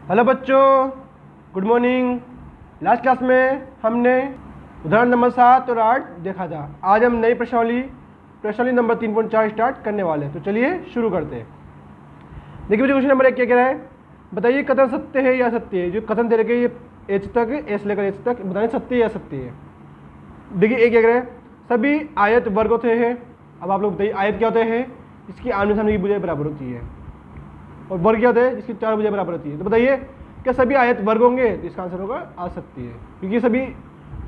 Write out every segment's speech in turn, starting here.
Hello बच्चों, good morning. Last class में हमने उदाहरण नंबर 7 और 8 देखा था। आज हम नई प्रश्नावली नंबर 3.4 स्टार्ट करने वाले हैं। तो चलिए शुरू करते हैं। देखिए बच्चों, क्वेश्चन नंबर 1 क्या कह रहा है, बताइए कथन सत्य है या असत्य है। जो कथन दे रखे ये एच तक, एस लेकर एच तक, बताइए सत्य या असत्य है। देखिए एक क्या कह रहा है, सभी आयत वर्ग होते हैं। अब आप लोग बताइए आयत क्या होते हैं, इसकी आमने सामने की भुजाएं बराबर होती है, और वर्ग क्या होता है, जिसकी 4 भुजाएं बराबर होती है। तो बताइए क्या सभी आयत वर्ग होंगे, तो इसका आंसर होगा असत्य है, क्योंकि सभी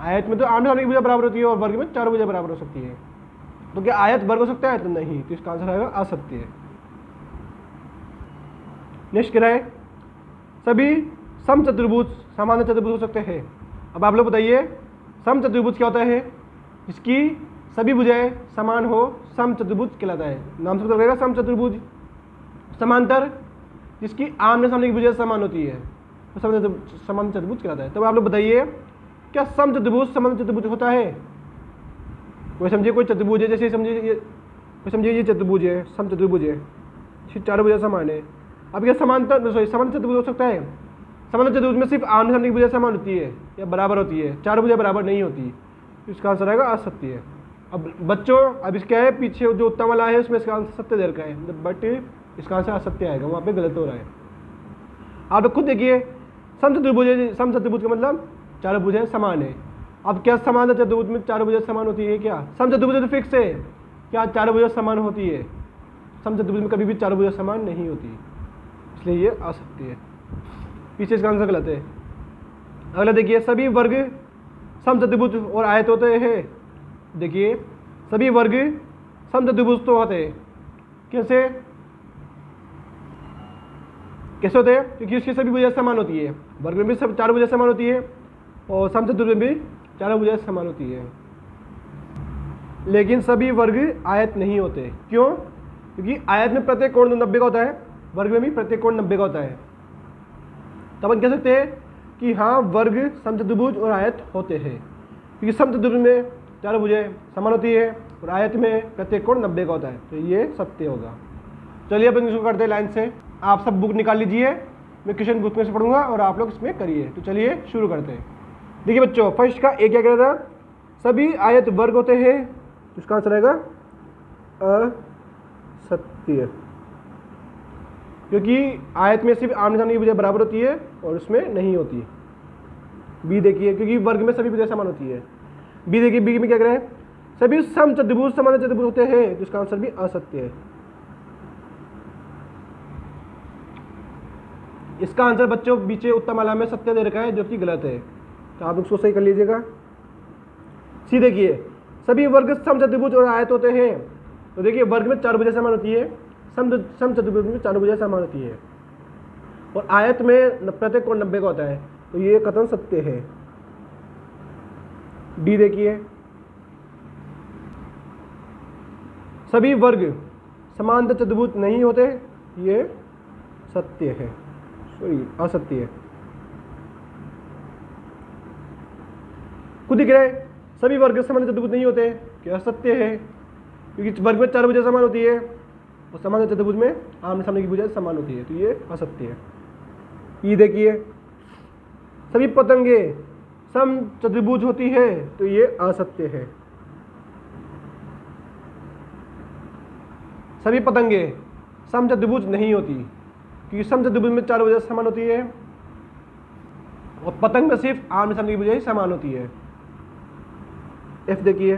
आयत में तो आमने सामने की भुजा बराबर होती है और वर्ग में 4 भुजा बराबर हो सकती है। तो क्या आयत वर्ग हो सकता है, तो नहीं, तो इसका आंसर आएगा असत्य है। नेक्स्ट क्या है, सभी समचतुर्भुज सामान्य चतुर्भुज हो सकते हैं। अब आप लोग बताइए समचतुर्भुज क्या होता है, जिसकी सभी भुजाएं समान हो, समचतुर्भुज कहलाता है। नाम से पता लगेगा समचतुर्भुज। समांतर, जिसकी आमने सामने की भुजाएं समान होती है, तो समान चतुर्भुज कहलाता है। तो आप लोग बताइए क्या समचतुर्भुज समान चतुर्भुज होता है। कोई समझिए कोई चतुर्भुज है, जैसे समझिए ये, कोई समझिए ये चतुर्भुज है, समचतुर्भुज है, इसकी 4 भुजाएं समान है। अब क्या समांतर समान चतुर्भुज हो सकता है। समान चतुर्भुज में सिर्फ आमने सामने की भुजाएं समान होती है या बराबर होती है, 4 भुजाएं बराबर नहीं होती। इसका आंसर आएगा असत्य है। अब बच्चों, अब इसका है पीछे जो उत्तम वाला है उसमें इसका आंसर सत्य दे रखा है, बट इसका आंसर असत्य आएगा, वहाँ पे गलत हो रहा है। आप खुद देखिए समचतुर्भुज का मतलब 4 भुजाएं समान है। अब क्या समान चतुर्भुज में 4 भुजाएं समान होती है क्या? समचतुर्भुज तो फिक्स है, क्या 4 भुजाएं समान होती है? समचतुर्भुज में कभी भी 4 भुजाएं समान नहीं होती, इसलिए ये असत्य है, पीछे इसका आंसर गलत है। अगला देखिए, सभी वर्ग समचतुर्भुज और आयत होते हैं। देखिए सभी वर्ग समचतुर्भुज तो होते हैं, कैसे कैसे होते हैं? क्योंकि उसकी सभी भुजाएं समान होती है। वर्ग में भी सब 4 भुजाएं समान होती है और समचतुर्भुज में भी 4 भुजाएं समान होती है। लेकिन सभी वर्ग आयत नहीं होते। क्यों? क्योंकि आयत में प्रत्येक कोण 90 का होता है, वर्ग में भी प्रत्येक कोण 90 का होता है। तो अपन कह सकते हैं कि हाँ, वर्ग समचतुर्भुज और आयत होते हैं, क्योंकि समचतुर्भुज में 4 भुजाएं समान होती है और आयत में प्रत्येक कोण 90 का होता है, तो ये सत्य होगा। चलिए अपन इसको करते हैं लाइन से। आप सब बुक निकाल लीजिए, मैं क्वेश्चन बुक में से पढ़ूंगा और आप लोग इसमें करिए। तो चलिए शुरू करते हैं। देखिए बच्चों, फर्स्ट का एक क्या कह रहा था, सभी आयत वर्ग होते हैं, तो इसका आंसर आएगा असत्य, क्योंकि आयत में सिर्फ आमने सामने की भुजाएं बराबर होती है और उसमें नहीं होती। बी देखिए, क्योंकि वर्ग में सभी भुजाएं समान होती है। बी देखिए, बी में क्या कह रहे हैं, सभी समचतुर्भुज समान चतुर्भुज होते हैं, तो इसका आंसर भी असत्य है। इसका आंसर बच्चों पीछे उत्तम वाला में सत्य दे रखा है, जो कि गलत है, तो आप उसको सही कर लीजिएगा। सी देखिए, सभी वर्ग समचतुर्भुज और आयत होते हैं। तो देखिए वर्ग में 4 भुजाएं समान होती है, समचतुर्भुज में 4 भुजाएं समान होती है और आयत में प्रत्येक कोण 90 का होता है, तो ये कथन सत्य है। डी देखिए, सभी वर्ग समांतर चतुर्भुज नहीं होते, ये सत्य है, सॉरी असत्य है। खुद दिख रहा है, सभी वर्ग समांतर चतुर्भुज नहीं होते, क्या सत्य है, क्योंकि वर्ग में 4 भुजाएं समान होती है और समांतर चतुर्भुज में आमने सामने की भुजाएं समान होती है, तो ये असत्य है। ये देखिए, सभी पतंगे समचतुर्भुज होती है, तो ये असत्य है। सभी पतंगे समचतुर्भुज नहीं होती, क्योंकि समचतुर्भुज में 4 भुजाएं समान होती है और पतंग में सिर्फ आमने सामने की भुजाएं समान होती है। एफ देखिए,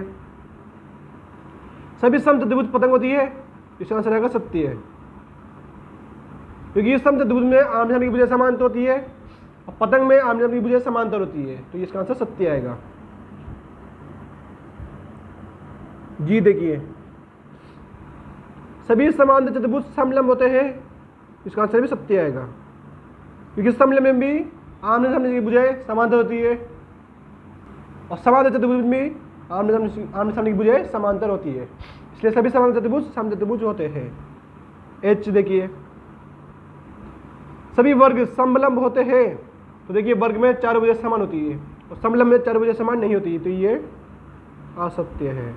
सभी समचतुर्भुज पतंग होती है, इसका आंसर आएगा सत्य है, क्योंकि समचतुर्भुज में आमने सामने की भुजाएं समांतर होती है और पतंग में आमने सामने की भुजाएं समांतर होती है, तो इसका आंसर सत्य आएगा। जी देखिए, सभी समांतर चतुर्भुज समलंब होते हैं, इसका आंसर भी सत्य आएगा, क्योंकि समलंब में भी आमने सामने की भुजाएं समांतर होती है और समांतर चतुर्भुज में आमने सामने की भुजाएं समांतर होती है, इसलिए सभी समांतर चतुर्भुज समचतुर्भुज होते हैं। एच देखिए, सभी वर्ग समलंब होते हैं। तो देखिए वर्ग में 4 भुजाएं समान होती है और समलंब में 4 भुजाएं समान नहीं होती, तो ये असत्य है।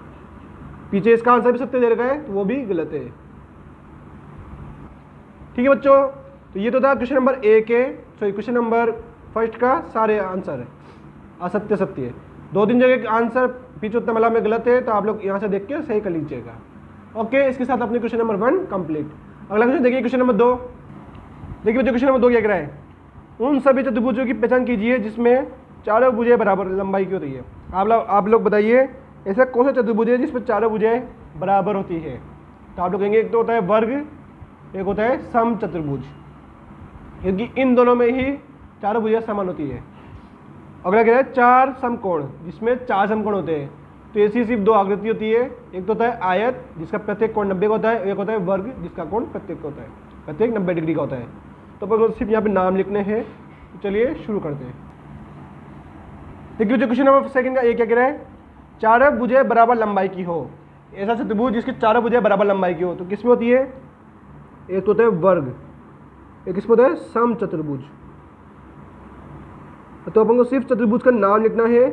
पीछे इसका आंसर भी सत्य दे रखा है, तो वो भी गलत है। ठीक है बच्चों, तो ये तो था क्वेश्चन नंबर ए के, सॉरी क्वेश्चन नंबर फर्स्ट का सारे आंसर असत्य सत्य है। 2-3 जगह के आंसर पीछे उतना मला में गलत है, तो आप लोग यहाँ से देख के सही कर लीजिएगा। ओके, इसके साथ अपने क्वेश्चन नंबर 1 कंप्लीट। अगला क्वेश्चन देखिए, क्वेश्चन नंबर 2। देखिए बच्चों, क्वेश्चन नंबर 2 क्या कह रहा है, उन सभी चतुर्भुजों की पहचान कीजिए जिसमें चारों भुजाएं बराबर लंबाई की होती है। आप लोग बताइए ऐसा कौन सा चतुर्भुज है जिसमें चारों भुजाएं बराबर होती है। तो आप लोग कहेंगे एक तो होता है वर्ग, एक होता है सम चतुर्भुज, क्योंकि इन दोनों में ही चारों भुजाएं समान होती है। अगला कह रहा है 4 समकोण, जिसमें 4 समकोण होते हैं। तो ऐसी सिर्फ 2 आकृति होती है, एक तो होता है आयत जिसका प्रत्येक कोण 90 का होता है, एक होता है वर्ग जिसका कोण प्रत्येक 90 डिग्री का होता है। तो अपन सिर्फ यहाँ पे नाम लिखने हैं। तो चलिए शुरू करते हैं। देखिए जो क्वेश्चन नंबर 2 का ये क्या कह रहा है, चारों भुजाएं बराबर लंबाई की हो। ऐसा चतुर्भुज जिसकी चारों भुजाएं बराबर लंबाई की हो, तो किसमें होती है, एक तो होता है वर्ग, एक किसमें होता है सम चतुर्भुज। तो अपन को सिर्फ चतुर्भुज का नाम लिखना है।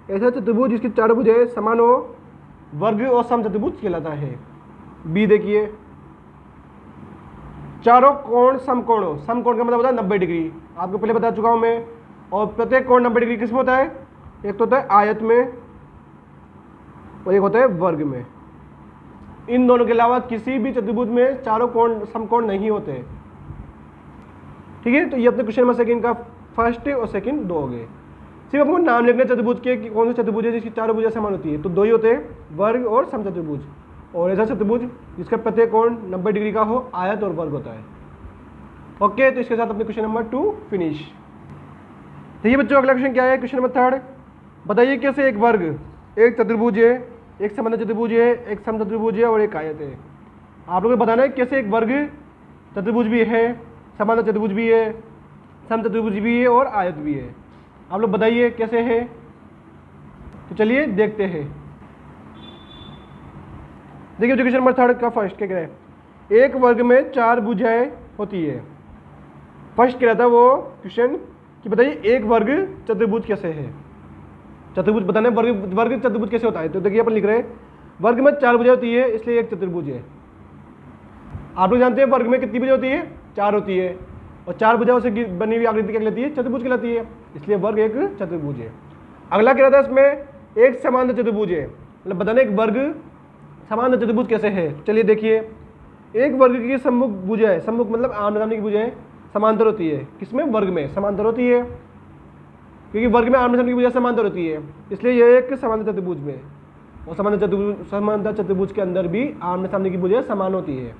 ऐसा चतुर्भुज जिसकी चारों भुजाएं समान हो, वर्ग और सम चतुर्भुज कहलाता है। बी देखिए, चारों कोण समकोण हो। समकोण का मतलब होता है 90 डिग्री, आपको पहले बता चुका हूं मैं। और प्रत्येक कोण 90 डिग्री किसमें होता है, एक तो होता है आयत में और एक होता है वर्ग में। इन दोनों के अलावा किसी भी चतुर्भुज में चारों कोण समकोण नहीं होते। ठीक है, तो ये अपने क्वेश्चन नंबर 2 का फर्स्ट और सेकंड 2 हो गए। सिर्फ आपको नाम लिखना चतुर्भुज के कि कौन सा चतुर्भुज है जिसकी चारों भुजाएं समान होती है। तो 2 ही होते हैं, वर्ग और सम चतुर्भुज। और ऐसा चतुर्भुज जिसका प्रत्येक कोण 90 डिग्री का हो, आयत और वर्ग होता है। ओके, तो इसके साथ अपने क्वेश्चन नंबर 2 फिनिश। तो ये बच्चों अगला क्वेश्चन क्या है, क्वेश्चन नंबर 3। बताइए कैसे एक वर्ग, एक चतुर्भुज है, एक समांतर चतुर्भुज है, एक सम चतुर्भुज है और एक आयत है। आप लोगों को बताना है कैसे एक वर्ग चतुर्भुज भी है, समांतर चतुर्भुज भी है, सम चतुर्भुज भी है और आयत भी है। आप लोग बताइए कैसे है। तो चलिए देखते हैं। देखिए जो क्वेश्चन नंबर 3 का फर्स्ट क्या कह रहा है, एक वर्ग में 4 भुजाएं होती है। फर्स्ट कह रहा था वो क्वेश्चन कि बताइए एक वर्ग चतुर्भुज कैसे है। चतुर्भुज बताना है वर्ग चतुर्भुज कैसे होता है। तो देखिए अपन लिख रहे हैं वर्ग में 4 भुजाएं होती है, इसलिए एक चतुर्भुज है। आप लोग जानते हैं वर्ग में कितनी भुजाएं होती है, 4 होती है। और 4 भुजाओं से बनी हुई आकृति क्या कहलाती है, चतुर्भुज कहलाती है, इसलिए वर्ग एक चतुर्भुज है। अगला कह रहा था इसमें एक समांतर चतुर्भुज है, मतलब बताना एक वर्ग समांतर चतुर्भुज कैसे है। चलिए देखिए, एक वर्ग की सम्मुख भुजाएं, सम्मुख मतलब आमने सामने की भुजाएं समांतर होती है। किसमें, वर्ग में समांतर होती है, क्योंकि वर्ग में आमने सामने की भुजाएं समांतर होती है, इसलिए यह एक समांतर चतुर्भुज में। और समांतर चतुर्भुज के अंदर भी आमने सामने की भुजाएं समान होती है।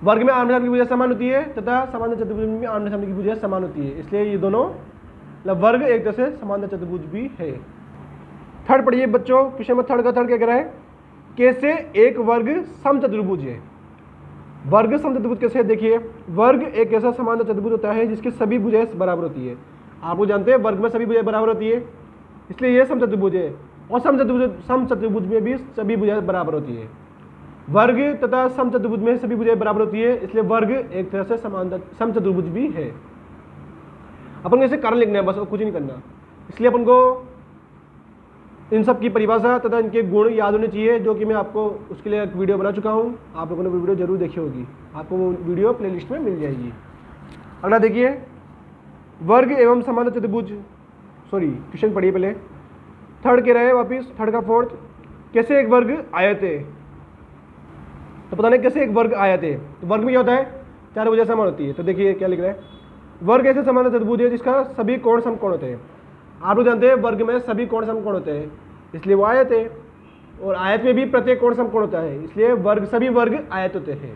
वर्ग में आमने सामने की भुजाएं समान होती है तथा समांतर चतुर्भुज में आमने सामने की भुजाएं समान होती है, इसलिए ये दोनों मतलब वर्ग एक तरह से समांतर चतुर्भुज भी है। थर्ड पढ़िए बच्चों, क्वेश्चन नंबर 3 का थर्ड क्या कह रहा है, कैसे एक वर्ग सम चतुर्भुज है। वर्ग सम चतुर्भुज कैसे है, देखिए वर्ग एक ऐसा समांतर चतुर्भुज होता है जिसकी सभी भुजाएं बराबर होती है। आप लोग जानते हैं वर्ग में सभी भुजाएं बराबर होती है, इसलिए यह सम चतुर्भुज है। और सम चतुर्भुज में भी सभी भुजाएं बराबर होती है। वर्ग तथा सम चतुर्भुज में सभी भुजाएं बराबर होती है, इसलिए वर्ग एक तरह से समांतर सम चतुर्भुज भी है। अपन को ऐसे कारण लिखना है बस, और कुछ नहीं करना। इसलिए अपन को इन सब की परिभाषा तथा इनके गुण याद होने चाहिए, जो कि मैं आपको उसके लिए एक वीडियो बना चुका हूँ। आप लोगों ने वो वीडियो जरूर देखी होगी, आपको वो वीडियो प्लेलिस्ट में मिल जाएगी। अगला देखिए, वर्ग एवं समांतर चतुर्भुज, क्वेश्चन पढ़िए पहले। थर्ड कह रहा है वापिस, थर्ड का फोर्थ, कैसे एक वर्ग आयत है। तो पता नहीं कैसे एक वर्ग आयत है। तो वर्ग में क्या होता है, 4 भुजाएं समान होती है। तो देखिए क्या लिख रहा है, वर्ग ऐसे समांतर चतुर्भुज है जिसका सभी कोण समकोण होते हैं। आप लोग जानते हैं वर्ग में सभी कोण समकोण होते हैं, इसलिए वो आयत है। और आयत में भी प्रत्येक कोण समकोण होता है, इसलिए वर्ग सभी वर्ग आयत होते हैं।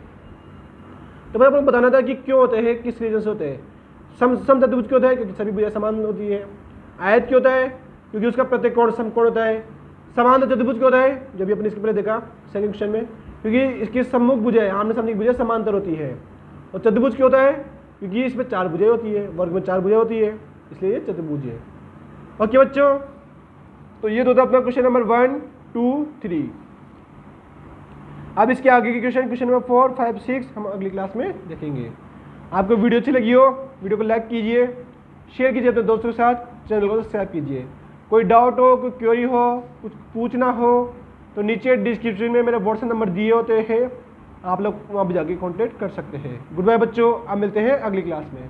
तो मैं आपको बताना था कि क्यों होते हैं, किस रीजन से होते हैं। सम चतुर्भुज क्यों होता है, क्योंकि सभी भुजाएं समान होती है। आयत क्यों होता है, क्योंकि उसका प्रत्येक कोण समकोण होता है। समांतर चतुर्भुज क्यों होता है, जो भी अपने इसके पहले देखा सेकंड क्वेश्चन में, क्योंकि इसकी सम्मुख भुजाएं आमने सामने की भुजाएं समांतर होती है। और चतुर्भुज क्यों होता है, क्योंकि इसमें 4 भुजाएं होती है, वर्ग में 4 भुजाएं होती है, इसलिए ये चतुर्भुज है। ओके बच्चों, तो ये तो था अपना क्वेश्चन नंबर 1, 2, 3। अब इसके आगे के क्वेश्चन नंबर 4, 5, 6 हम अगली क्लास में देखेंगे। आपको वीडियो अच्छी लगी हो, वीडियो को लाइक कीजिए, शेयर कीजिए अपने दोस्तों के साथ, चैनल को सब्सक्राइब कीजिए। कोई डाउट हो, कोई क्वेरी हो, कुछ पूछना हो, तो नीचे डिस्क्रिप्शन में मेरे व्हाट्सएप नंबर दिए होते हैं, आप लोग वहाँ भी जाके कॉन्टेक्ट कर सकते हैं। गुड बाय बच्चों, अब मिलते हैं अगली क्लास में।